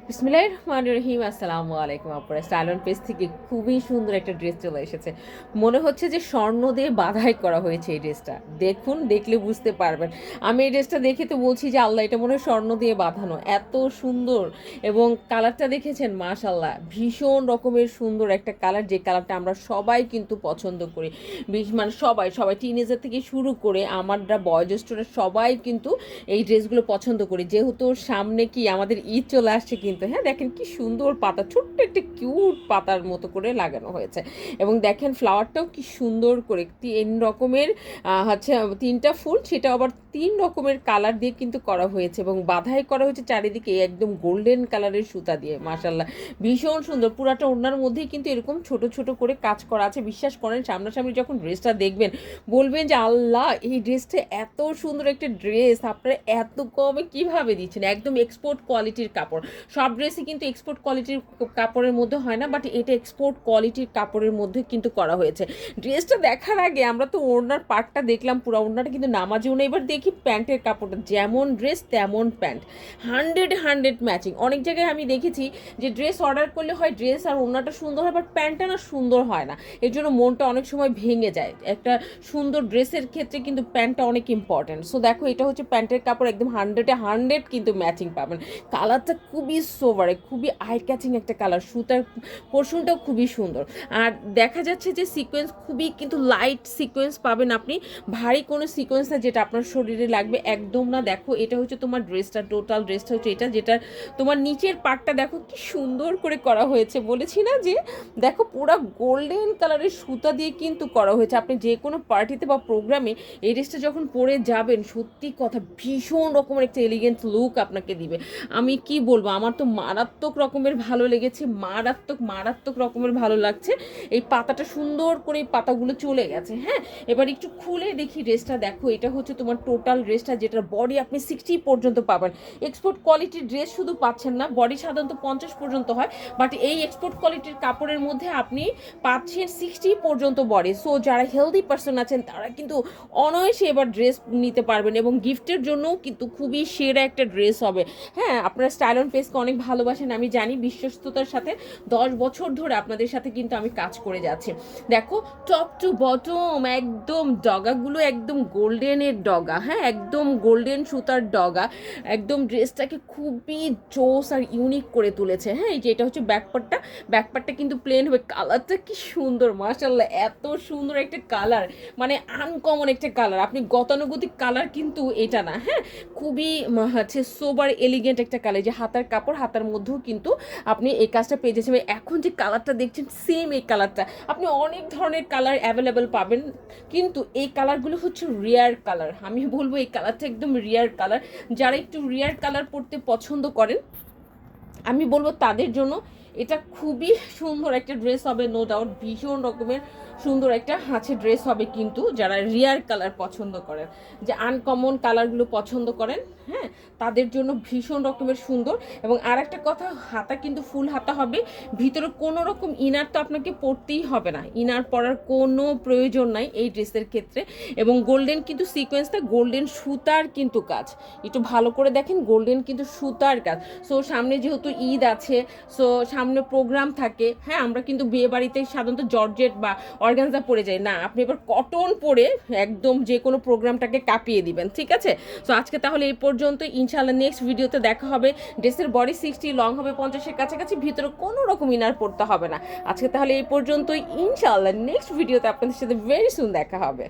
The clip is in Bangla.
বিসমিল্লাহির রহমানির রহিম। আসসালামু আলাইকুম আপুরা। স্টাইল অন পেজ থেকে খুবই সুন্দর একটা ড্রেস চলে এসেছে। মনে হচ্ছে যে স্বর্ণ দিয়ে বাঁধাই করা হয়েছে এই ড্রেসটা। দেখুন, দেখলে বুঝতে পারবেন। আমি এই ড্রেসটা দেখে তো বলছি যে আল্লাহ, এটা মনে হয় স্বর্ণ দিয়ে বাঁধানো, এত সুন্দর। এবং কালারটা দেখেছেন, মাশাল্লাহ, ভীষণ রকমের সুন্দর একটা কালার, যে কালারটা আমরা সবাই কিন্তু পছন্দ করি। মানে সবাই সবাই টিনেজার থেকে শুরু করে আমাররা বয়োজ্যেষ্ঠরা সবাই কিন্তু এই ড্রেসগুলো পছন্দ করি, যেহেতু সামনে কি আমাদের ঈদ চলে আসছে। কিন্তু হ্যাঁ, দেখেন কি সুন্দর পাতা, ছোট্ট একটা কিউট পাতার মতো করে লাগানো হয়েছে। এবং দেখেন ফ্লাওয়ারটাও কি সুন্দর করে 3 রকমের হচ্ছে 3টা ফুল, সেটা আবার 3 রকমের কালার দিয়ে কিন্তু করা হয়েছে। এবং বাধাই করা হয়েছে চারিদিকে একদম গোল্ডেন কালারের সুতা দিয়ে। মাশাল্লাহ, ভীষণ সুন্দর। পুরাটা ওড়নার মধ্যেই কিন্তু এরকম ছোট ছোট করে কাজ করা আছে। বিশ্বাস করেন, সামনাসামনি যখন ড্রেসটা দেখবেন বলবেন যে আল্লাহ, এই ড্রেসটা এত সুন্দর একটা ড্রেস আপনারা এত কমে কিভাবে দিচ্ছেন। একদম এক্সপোর্ট কোয়ালিটির কাপড়। সব ড্রেসই কিন্তু এক্সপোর্ট কোয়ালিটির কাপড়ের মধ্যে হয় না, বাট এটা এক্সপোর্ট কোয়ালিটির কাপড়ের মধ্যে কিন্তু করা হয়েছে। ড্রেসটা দেখার আগে আমরা তো ওড়নার পার্টটা দেখলাম, পুরো ওড়নাটা কিন্তু নামাজেও না। এবার দেখি প্যান্টের কাপড়টা, যেমন ড্রেস তেমন প্যান্ট, 100 ম্যাচিং। অনেক জায়গায় আমি দেখেছি যে ড্রেস অর্ডার করলে হয় ড্রেস আর ওড়নাটা সুন্দর হয়, বাট প্যান্টটা না সুন্দর হয় না। এর জন্য মনটা অনেক সময় ভেঙে যায়। একটা সুন্দর ড্রেসের ক্ষেত্রে কিন্তু প্যান্টটা অনেক ইম্পর্টেন্ট। সো দেখো, এটা হচ্ছে প্যান্টের কাপড়, একদম 100 কিন্তু ম্যাচিং পাবেন। কালারটা খুবই সোভারে, খুবই আই ক্যাচিং একটা কালার। সুতার পোর্শনটাও খুবই সুন্দর। আর দেখা যাচ্ছে যে সিকোয়েন্স খুবই কিন্তু লাইট সিকোয়েন্স পাবেন আপনি, ভারী কোনো সিকোয়েন্স না যেটা আপনার শরীরে লাগবে, একদম না। দেখো, এটা হচ্ছে তোমার ড্রেসটা, টোটাল ড্রেসটা হচ্ছে এটা, যেটা তোমার নিচের পার্টটা দেখো কি সুন্দর করে করা হয়েছে। বলেছি না যে দেখো, পুরো গোল্ডেন কালারের সুতা দিয়ে কিন্তু করা হয়েছে। আপনি যে কোনো পার্টিতে বা প্রোগ্রামে এই ড্রেসটা যখন পরে যাবেন, সত্যি কথা ভীষণ রকমের একটা এলিগেন্ট লুক আপনাকে দিবে। আমি কি বলবো, আমার তো মারাত্মক রকমের ভালো লেগেছে, মারাত্মক মারাত্মক রকমের ভালো লাগছে। এই পাতাটা সুন্দর করে এই পাতাগুলো চলে গেছে। হ্যাঁ, এবার একটু খুলে দেখি ড্রেসটা। দেখো, এটা হচ্ছে তোমার টোটাল ড্রেসটা, যেটার বডি আপনি 60 পর্যন্ত পাবেন। এক্সপোর্ট কোয়ালিটির ড্রেস শুধু পাচ্ছেন না, বডি সাধারণত 50 পর্যন্ত হয়, বাট এই এক্সপোর্ট কোয়ালিটির কাপড়ের মধ্যে আপনি পাচ্ছেন 60 পর্যন্ত বডি। সো যারা হেলদি পার্সন আছেন তারা কিন্তু অনায়াসে এবার ড্রেস নিতে পারবেন, এবং গিফটের জন্যও কিন্তু খুবই সেরা একটা ড্রেস হবে। হ্যাঁ, আপনারা স্টাইল অন পেজকে অনেক ভালোবাসেন, আমি জানি। বিশ্বস্ততার সাথে 10 বছর ধরে আপনাদের সাথে কিন্তু আমি কাজ করে যাচ্ছি। দেখো, টপ টু বটম একদম ডগাগুলো একদম গোল্ডেনের ডগা। হ্যাঁ, একদম গোল্ডেন সুতার ডগা, একদম ড্রেসটাকে খুবই জোস আর ইউনিক করে তুলেছে। হ্যাঁ, এই যে এটা হচ্ছে ব্যাকপার্টটা, ব্যাকপার্টটা কিন্তু প্লেন হবে। কালারটা কি সুন্দর, মাশাআল্লাহ, এত সুন্দর একটা কালার, মানে আনকমন একটা কালার। আপনি গতানুগতিক কালার কিন্তু এটা না। হ্যাঁ, খুবই হচ্ছে সোবার এলিগেন্ট একটা কালার। যে হাতার কাপড়, হাতার মধ্যেও কিন্তু আপনি এই কাজটা পেয়ে যাচ্ছেন। এখন যে কালারটা দেখছেন, সেম এই কালারটা আপনি অনেক ধরনের কালার অ্যাভেলেবেল পাবেন, কিন্তু এই কালারগুলো হচ্ছে রিয়ার কালার। আমি বলবো এই কালারটা একদম রিয়ার কালার। যারা একটু রিয়ার কালার পরতে পছন্দ করেন, আমি বলবো তাদের জন্য এটা খুবই সুন্দর একটা ড্রেস হবে, নো ডাউট। ভীষণ রকমের সুন্দর একটা ড্রেস হবে, কিন্তু যারা রিয়ার কালার পছন্দ করেন, যে আনকমন কালারগুলো পছন্দ করেন, হ্যাঁ, তাদের জন্য ভীষণ রকমের সুন্দর। এবং আর একটা কথা, হাতা কিন্তু ফুল হাতা হবে। ভিতরে কোনো রকম ইনার তো আপনাকে পরতেই হবে না, ইনার পরার কোনো প্রয়োজন নাই এই ড্রেসের ক্ষেত্রে। এবং গোল্ডেন কিন্তু সিকোয়েন্সটা গোল্ডেন সুতার কিন্তু কাজ, একটু ভালো করে দেখেন, গোল্ডেন কিন্তু সুতার কাজ। সো সামনে যেহেতু ঈদ আছে, সো সামনে প্রোগ্রাম থাকে। হ্যাঁ, আমরা কিন্তু বিয়ে বাড়িতে সাধারণত জর্জেট বা অর্গানজা পরে যাই না, আপনি এবার কটন পরে একদম যে কোনো প্রোগ্রামটাকে কাঁপিয়ে দিবেন। ঠিক আছে, সো আজকে তাহলে এই পর্যন্ত। ইনশাআল্লাহ নেক্সট ভিডিওতে দেখা হবে। ড্রেসের বডি 60, লং হবে 50-এর কাছাকাছি, ভিতরে কোনো রকম ইনার পড়তে হবে না। আজকে তাহলে এই পর্যন্তই। ইনশাআল্লাহ নেক্সট ভিডিওতে আপনাদের সাথে ভেরি সুন দেখা হবে।